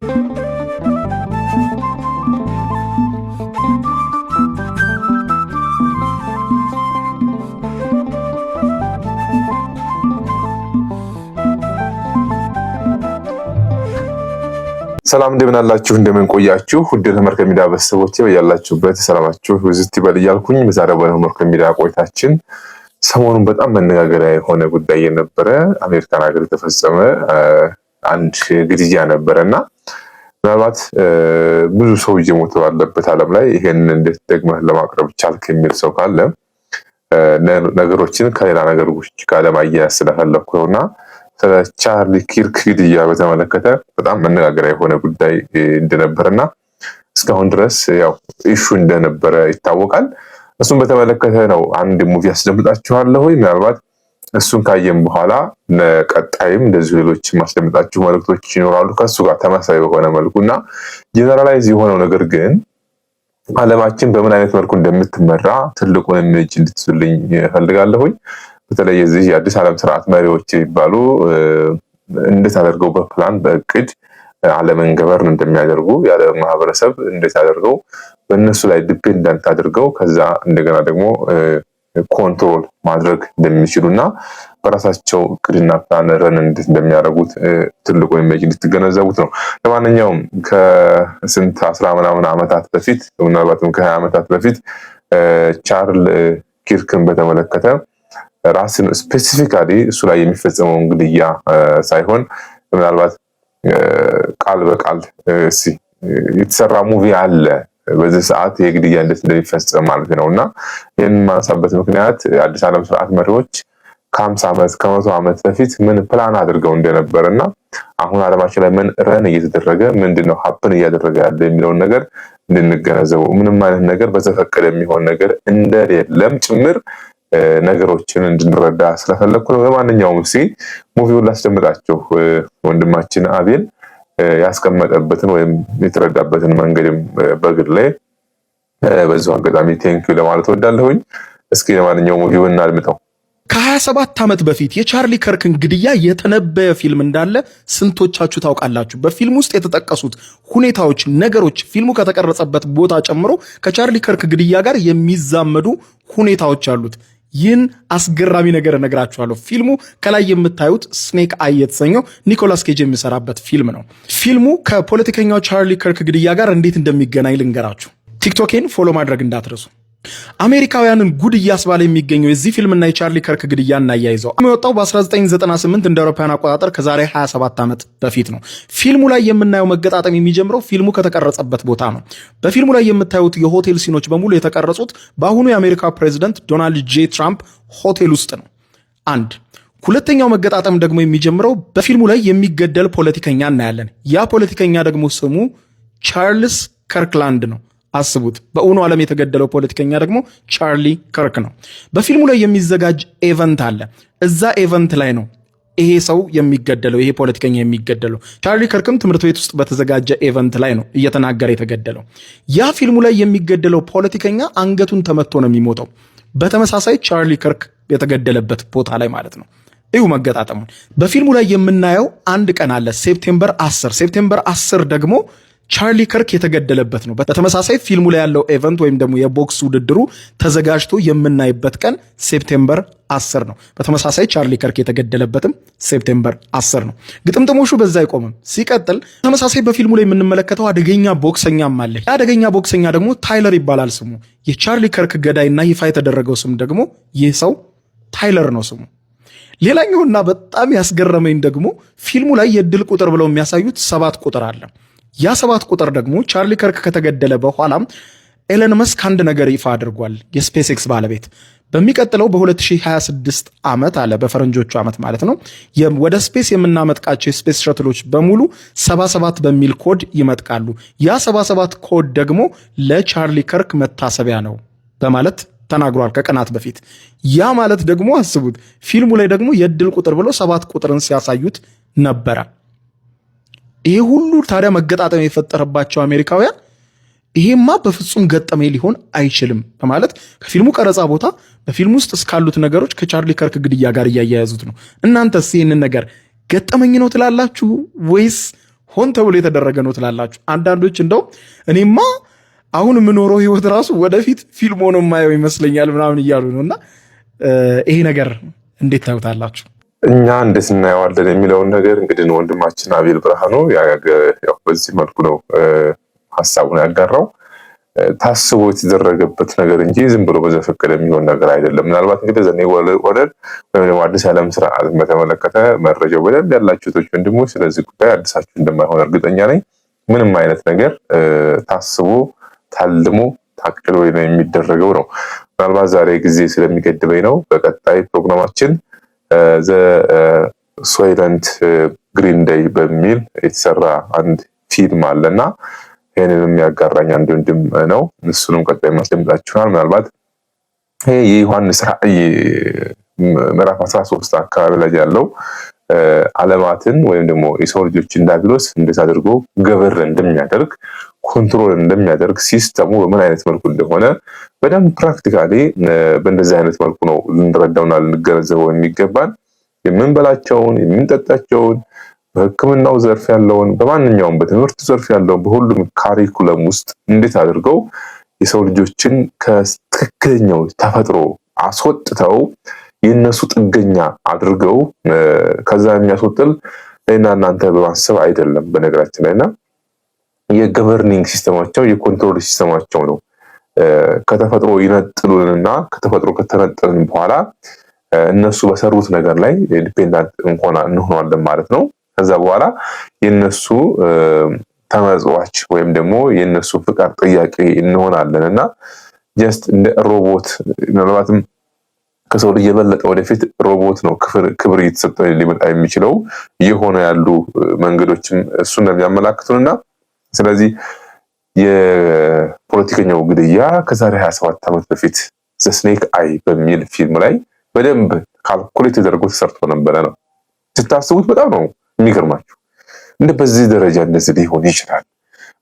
ሰላም እንደምን አላችሁ እንደምን ቆያችሁ ውድ ተመልካች ሚዲያ ቤተሰቦቼ በያላችሁበት ሰላማችሁ ብዝት ይበል እያልኩኝ በዛሬው ተመልካች ሚዲያ ቆይታችን ሰሞኑን በጣም መነጋገሪያ የሆነ ጉዳይ የነበረ አሜሪካን ሀገር የተፈጸመ አንድ ግድያ ነበረና ምናልባት ብዙ ሰው እየሞተ ባለበት ዓለም ላይ ይሄን እንዴት ደግመህ ለማቅረብ ቻልክ የሚል ሰው ካለ ነገሮችን ከሌላ ነገሮች ጋር ለማያያዝ ስለፈለኩ ነውና ቻርሊ ኪርክ ግድያ በተመለከተ በጣም መነጋገሪያ የሆነ ጉዳይ እንደነበረና እስካሁን ድረስ ያው ኢሹ እንደነበረ ይታወቃል። እሱን በተመለከተ ነው አንድ ሙቪ አስደምጣችኋለሁ። ምናልባት እሱን ካየን በኋላ ለቀጣይም እንደዚህ ሌሎች ማስደምጣችሁ መልእክቶች ይኖራሉ ከሱ ጋር ተመሳሳይ በሆነ መልኩና ጀነራላይዝ የሆነው ነገር ግን ዓለማችን በምን አይነት መልኩ እንደምትመራ ትልቁን ኢሜጅ እንድትይዙልኝ እፈልጋለሁኝ። በተለይ የዚህ የአዲስ ዓለም ስርዓት መሪዎች የሚባሉ እንዴት አድርገው በፕላን በእቅድ ዓለምን ገቨርን እንደሚያደርጉ የዓለም ማህበረሰብ እንዴት አድርገው በእነሱ ላይ ዲፔንደንት አድርገው ከዛ እንደገና ደግሞ ኮንትሮል ማድረግ እንደሚችሉና በራሳቸው እቅድና ፕላን ረን እንዴት እንደሚያደርጉት ትልቁ ኢሜጅ እንድትገነዘቡት ነው። ለማንኛውም ከስንት 10 ምናምን ዓመታት በፊት ምናልባትም ከ20 ዓመታት በፊት ቻርል ኪርክን በተመለከተ ራስን ስፔሲፊካሊ እሱ ላይ የሚፈጸመውን ግድያ ሳይሆን ምናልባት ቃል በቃል የተሰራ ሙቪ አለ በዚህ ሰዓት የግድያ እንዴት እንደሚፈጸም ማለት ነውና ይህን ማንሳበት ምክንያት አዲስ ዓለም ስርዓት መሪዎች ከ50 ዓመት ከ100 ዓመት በፊት ምን ፕላን አድርገው እንደነበርና አሁን ዓለማችን ላይ ምን ረን እየተደረገ ምንድነው ሀፕን እያደረገ ያለ የሚለውን ነገር እንድንገነዘበው ምንም አይነት ነገር በተፈቀደ የሚሆን ነገር እንደሌለም ጭምር ነገሮችን እንድንረዳ ስለፈለኩ ነው። ለማንኛውም ሙቪውን ላስደምጣችሁ። ወንድማችን አቤል ያስቀመጠበትን ወይም የተረዳበትን መንገድም በግል ላይ በዚሁ አጋጣሚ ቴንኪው ለማለት ወዳለሁኝ። እስኪ ለማንኛውም ሙቪውን እናድምጠው። ከ27 ዓመት በፊት የቻርሊ ከርክን ግድያ የተነበየ ፊልም እንዳለ ስንቶቻችሁ ታውቃላችሁ? በፊልም ውስጥ የተጠቀሱት ሁኔታዎች፣ ነገሮች ፊልሙ ከተቀረጸበት ቦታ ጨምሮ ከቻርሊ ከርክ ግድያ ጋር የሚዛመዱ ሁኔታዎች አሉት። ይህን አስገራሚ ነገር እነግራችኋለሁ። ፊልሙ ከላይ የምታዩት ስኔክ አይ የተሰኘው ኒኮላስ ኬጅ የሚሰራበት ፊልም ነው። ፊልሙ ከፖለቲከኛው ቻርሊ ከርክ ግድያ ጋር እንዴት እንደሚገናኝ ልንገራችሁ። ቲክቶኬን ፎሎ ማድረግ እንዳትረሱ። አሜሪካውያንን ጉድ እያስባለ የሚገኘው የዚህ ፊልምና የቻርሊ ከርክ ግድያ እናያይዘው የወጣው በ1998 እንደ አውሮፓውያን አቆጣጠር ከዛሬ 27 ዓመት በፊት ነው። ፊልሙ ላይ የምናየው መገጣጠም የሚጀምረው ፊልሙ ከተቀረጸበት ቦታ ነው። በፊልሙ ላይ የምታዩት የሆቴል ሲኖች በሙሉ የተቀረጹት በአሁኑ የአሜሪካ ፕሬዝዳንት ዶናልድ ጄ ትራምፕ ሆቴል ውስጥ ነው። አንድ ሁለተኛው መገጣጠም ደግሞ የሚጀምረው በፊልሙ ላይ የሚገደል ፖለቲከኛ እናያለን። ያ ፖለቲከኛ ደግሞ ስሙ ቻርልስ ከርክላንድ ነው። አስቡት፣ በእውኑ ዓለም የተገደለው ፖለቲከኛ ደግሞ ቻርሊ ከርክ ነው። በፊልሙ ላይ የሚዘጋጅ ኤቨንት አለ። እዛ ኤቨንት ላይ ነው ይሄ ሰው የሚገደለው፣ ይሄ ፖለቲከኛ የሚገደለው። ቻርሊ ከርክም ትምህርት ቤት ውስጥ በተዘጋጀ ኤቨንት ላይ ነው እየተናገረ የተገደለው። ያ ፊልሙ ላይ የሚገደለው ፖለቲከኛ አንገቱን ተመቶ ነው የሚሞተው። በተመሳሳይ ቻርሊ ከርክ የተገደለበት ቦታ ላይ ማለት ነው። እዩ መገጣጠሙን። በፊልሙ ላይ የምናየው አንድ ቀን አለ፣ ሴፕቴምበር 10። ሴፕቴምበር 10 ደግሞ ቻርሊ ከርክ የተገደለበት ነው። በተመሳሳይ ፊልሙ ላይ ያለው ኤቨንት ወይም ደግሞ የቦክስ ውድድሩ ተዘጋጅቶ የምናይበት ቀን ሴፕቴምበር 10 ነው። በተመሳሳይ ቻርሊ ከርክ የተገደለበትም ሴፕቴምበር 10 ነው። ግጥምጥሞሹ በዛ አይቆምም። ሲቀጥል ተመሳሳይ በፊልሙ ላይ የምንመለከተው አደገኛ ቦክሰኛም አለ። አደገኛ ቦክሰኛ ደግሞ ታይለር ይባላል ስሙ። የቻርሊ ከርክ ገዳይና ይፋ የተደረገው ስም ደግሞ ይህ ሰው ታይለር ነው ስሙ። ሌላኛውና በጣም ያስገረመኝ ደግሞ ፊልሙ ላይ የድል ቁጥር ብለው የሚያሳዩት 7 ቁጥር አለ። ያ 7 ቁጥር ደግሞ ቻርሊ ከርክ ከተገደለ በኋላ ኤለን መስክ አንድ ነገር ይፋ አድርጓል። የስፔስ ኤክስ ባለቤት በሚቀጥለው በ2026 ዓመት አለ፣ በፈረንጆቹ ዓመት ማለት ነው፣ ወደ ስፔስ የምናመጥቃቸው የስፔስ ሸትሎች በሙሉ 77 በሚል ኮድ ይመጥቃሉ። ያ 77 ኮድ ደግሞ ለቻርሊ ከርክ መታሰቢያ ነው በማለት ተናግሯል ከቀናት በፊት። ያ ማለት ደግሞ አስቡት፣ ፊልሙ ላይ ደግሞ የድል ቁጥር ብሎ 7 ቁጥርን ሲያሳዩት ነበረ። ይሄ ሁሉ ታዲያ መገጣጠም የፈጠረባቸው አሜሪካውያን ይሄማ በፍጹም ገጠመኝ ሊሆን አይችልም በማለት ከፊልሙ ቀረጻ ቦታ በፊልም ውስጥ እስካሉት ነገሮች ከቻርሊ ከርክ ግድያ ጋር እያያያዙት ነው። እናንተስ ይህንን ነገር ገጠመኝ ነው ትላላችሁ ወይስ ሆን ተብሎ የተደረገ ነው ትላላችሁ። አንዳንዶች እንደው እኔማ አሁን የምኖረው ህይወት ራሱ ወደፊት ፊልም ሆኖ የማየው ይመስለኛል ምናምን እያሉ ነው። እና ይሄ ነገር እንዴት ታዩታላችሁ? እኛ እንዴት እናየዋለን የሚለውን ነገር እንግዲህ ወንድማችን አቤል ብርሃኑ በዚህ መልኩ ነው ሀሳቡን ያጋራው። ታስቦ የተደረገበት ነገር እንጂ ዝም ብሎ በዘፈቀደ የሚሆን ነገር አይደለም። ምናልባት እንግዲህ ዘኔ ወለድ ወይም ደግሞ አዲስ ዓለም ስርዓትን በተመለከተ መረጃው በደንብ ያላችሁ ወንድሞች ስለዚህ ጉዳይ አዲሳችሁ እንደማይሆን እርግጠኛ ነኝ። ምንም አይነት ነገር ታስቦ ታልሞ ታቅዶ የሚደረገው ነው። ምናልባት ዛሬ ጊዜ ስለሚገድበኝ ነው። በቀጣይ ፕሮግራማችን ዘ ሶይለንት ግሪን ዴይ በሚል የተሰራ አንድ ፊልም አለና ይህንን የሚያጋራኝ አንድ ወንድም ነው። እሱንም ቀጣይ ማስደምጣችኋል። ምናልባት ይሄ የዮሐንስ ራዕይ ምዕራፍ 13 አካባቢ ላይ ያለው ዓለማትን ወይም ደግሞ የሰው ልጆችን ዲያብሎስ እንዴት አድርጎ ገበር እንደሚያደርግ ኮንትሮል እንደሚያደርግ ሲስተሙ በምን አይነት መልኩ እንደሆነ በደንብ ፕራክቲካሊ በእንደዚህ አይነት መልኩ ነው ልንረዳውና ልንገነዘበው የሚገባን። የምንበላቸውን የምንጠጣቸውን በሕክምናው ዘርፍ ያለውን በማንኛውም በትምህርት ዘርፍ ያለውን በሁሉም ካሪኩለም ውስጥ እንዴት አድርገው የሰው ልጆችን ከትክክለኛው ተፈጥሮ አስወጥተው የነሱ ጥገኛ አድርገው ከዛ የሚያስወጥል ለእና እናንተ በማሰብ አይደለም። በነገራችን ላይና የገቨርኒንግ ሲስተማቸው የኮንትሮል ሲስተማቸው ነው። ከተፈጥሮ ይነጥሉንና ከተፈጥሮ ከተነጠልን በኋላ እነሱ በሰሩት ነገር ላይ ዲፔንዳንት እንሆናለን ማለት ነው። ከዛ በኋላ የነሱ ተመጽዋች ወይም ደግሞ የነሱ ፍቃድ ጥያቄ እንሆናለን እና ጀስት እንደ ሮቦት ምናልባትም ከሰው ልጅ የበለጠ ወደፊት ሮቦት ነው ክብር እየተሰጠው ሊመጣ የሚችለው እየሆነ ያሉ መንገዶችም እሱ እንደሚያመላክቱንና ስለዚህ የፖለቲከኛው ግድያ ከዛሬ 27 ዓመት በፊት ዘ ስኔክ አይ በሚል ፊልም ላይ በደንብ ካልኩሌት ተደርጎ ተሰርቶ ነበረ ነው። ስታስቡት በጣም ነው የሚገርማችሁ። እንደ በዚህ ደረጃ እንደዚህ ሊሆን ይችላል።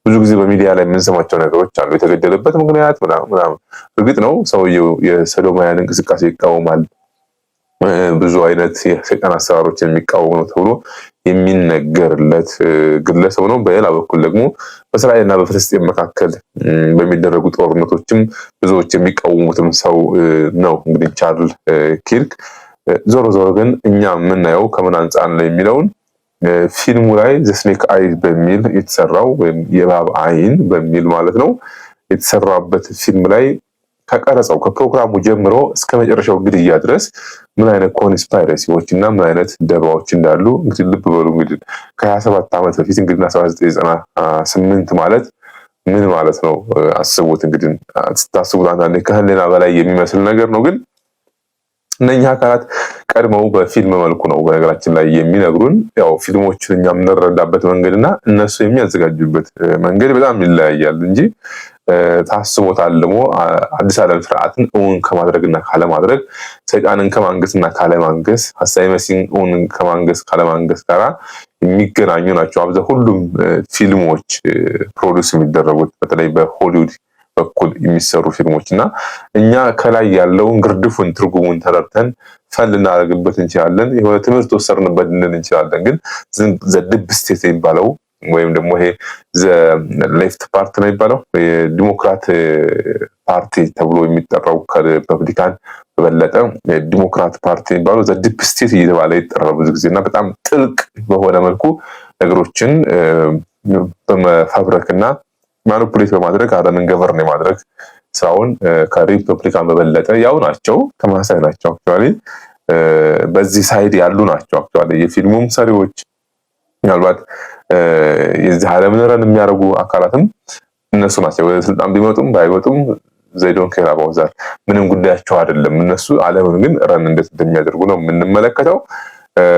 ብዙ ጊዜ በሚዲያ ላይ የምንሰማቸው ነገሮች አሉ። የተገደለበት ምክንያት ምናምን። እርግጥ ነው ሰውየው የሰዶማውያን እንቅስቃሴ ይቃወማል፣ ብዙ አይነት የሰይጣን አሰራሮችን የሚቃወም ነው ተብሎ የሚነገርለት ግለሰብ ነው። በሌላ በኩል ደግሞ በእስራኤልና በፍልስጤም መካከል በሚደረጉ ጦርነቶችም ብዙዎች የሚቃወሙትም ሰው ነው እንግዲህ ቻርል ኪርክ። ዞሮ ዞሮ ግን እኛ የምናየው ከምን አንጻር ነው የሚለውን ፊልሙ ላይ ዘ ስኔክ አይ በሚል የተሰራው ወይም የእባብ አይን በሚል ማለት ነው የተሰራበት ፊልም ላይ ከቀረጸው ከፕሮግራሙ ጀምሮ እስከ መጨረሻው ግድያ ድረስ ምን አይነት ኮንስፓይረሲዎች እና ምን አይነት ደባዎች እንዳሉ እንግዲህ ልብ በሉ። እንግዲህ ከ27 ዓመት በፊት እንግዲህ 1998 ማለት ምን ማለት ነው አስቡት። እንግዲህ ስታስቡት አንዳንዴ ከህሊና በላይ የሚመስል ነገር ነው። ግን እነኛ አካላት ቀድመው በፊልም መልኩ ነው በነገራችን ላይ የሚነግሩን። ያው ፊልሞችን እኛ የምንረዳበት መንገድና እነሱ የሚያዘጋጁበት መንገድ በጣም ይለያያል እንጂ ታስቦ ታልሞ አዲስ ዓለም ስርዓትን እውን ከማድረግና ካለማድረግ፣ ሰይጣንን ከማንገስና ካለማንገስ፣ ሐሳዊ መሲህን እውን ከማንገስ ካለማንገስ ጋራ የሚገናኙ ናቸው። አብዛ ሁሉም ፊልሞች ፕሮዲውስ የሚደረጉት በተለይ በሆሊውድ በኩል የሚሰሩ ፊልሞች እና እኛ ከላይ ያለውን ግርድፉን ትርጉሙን ተረድተን ፈን ልናደርግበት እንችላለን። የሆነ ትምህርት ወሰርንበት ልንል እንችላለን። ግን ዘድብ ስቴት የሚባለው ወይም ደግሞ ይሄ ሌፍት ፓርት ነው የሚባለው የዲሞክራት ፓርቲ ተብሎ የሚጠራው ከሪፐብሊካን በበለጠ ዲሞክራት ፓርቲ የሚባለው ዘዲፕ ስቴት እየተባለ ይጠራል ብዙ ጊዜ እና በጣም ጥልቅ በሆነ መልኩ ነገሮችን በመፈብረክና ማኒፑሌት በማድረግ ዓለምን ገቨርን የማድረግ ስራውን ከሪፐብሊካን በበለጠ ያው ናቸው፣ ተመሳሳይ ናቸው። አክቹዋሊ በዚህ ሳይድ ያሉ ናቸው። አክቹዋሊ የፊልሙም ሰሪዎች ምናልባት የዚህ ዓለምን ረን የሚያደርጉ አካላትም እነሱ ናቸው። ወደ ስልጣን ቢመጡም ባይመጡም ዘይዶን ኬር አባውት ዛት ምንም ጉዳያቸው አይደለም። እነሱ ዓለምን ግን ረን እንዴት እንደሚያደርጉ ነው የምንመለከተው።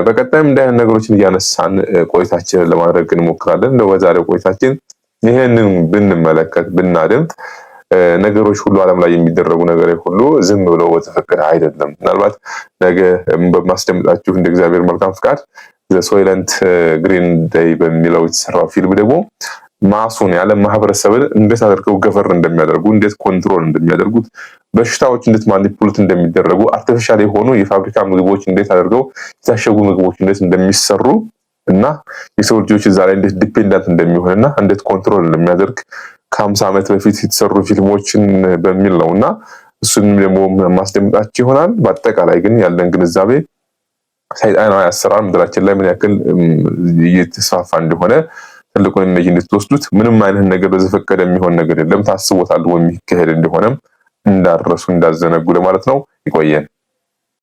በቀጣይም እንዲህ አይነት ነገሮችን እያነሳን ቆይታችንን ለማድረግ እንሞክራለን። በዛሬው ቆይታችን ይሄንን ብንመለከት ብናደምጥ ነገሮች ሁሉ ዓለም ላይ የሚደረጉ ነገሮች ሁሉ ዝም ብለው በተፈቀደ አይደለም። ምናልባት ነገ በማስደምጣችሁ እንደ እግዚአብሔር መልካም ፍቃድ ዘ ሶይለንት ግሪን ዴይ በሚለው የተሰራው ፊልም ደግሞ ማሱን ያለ ማህበረሰብን እንዴት አድርገው ገቨርን እንደሚያደርጉ፣ እንዴት ኮንትሮል እንደሚያደርጉት፣ በሽታዎች እንዴት ማኒፑሌት እንደሚደረጉ፣ አርቲፊሻል የሆኑ የፋብሪካ ምግቦች እንዴት አድርገው የታሸጉ ምግቦች እንዴት እንደሚሰሩ እና የሰው ልጆች እዛ ላይ እንዴት ዲፔንዳንት እንደሚሆንና እንዴት ኮንትሮል እንደሚያደርግ ከ50 ዓመት በፊት የተሰሩ ፊልሞችን በሚል ነውና እሱንም ደግሞ ማስደምጣችሁ ይሆናል። በአጠቃላይ ግን ያለን ግንዛቤ ሰይጣናዊ አሰራር ምድራችን ላይ ምን ያክል እየተስፋፋ እንደሆነ ትልቁን ኢሜጅ እንድትወስዱት። ምንም አይነት ነገር በዘፈቀደ የሚሆን ነገር የለም፣ ታስቦታል የሚካሄድ እንደሆነም እንዳረሱ እንዳዘነጉ ለማለት ነው። ይቆየን።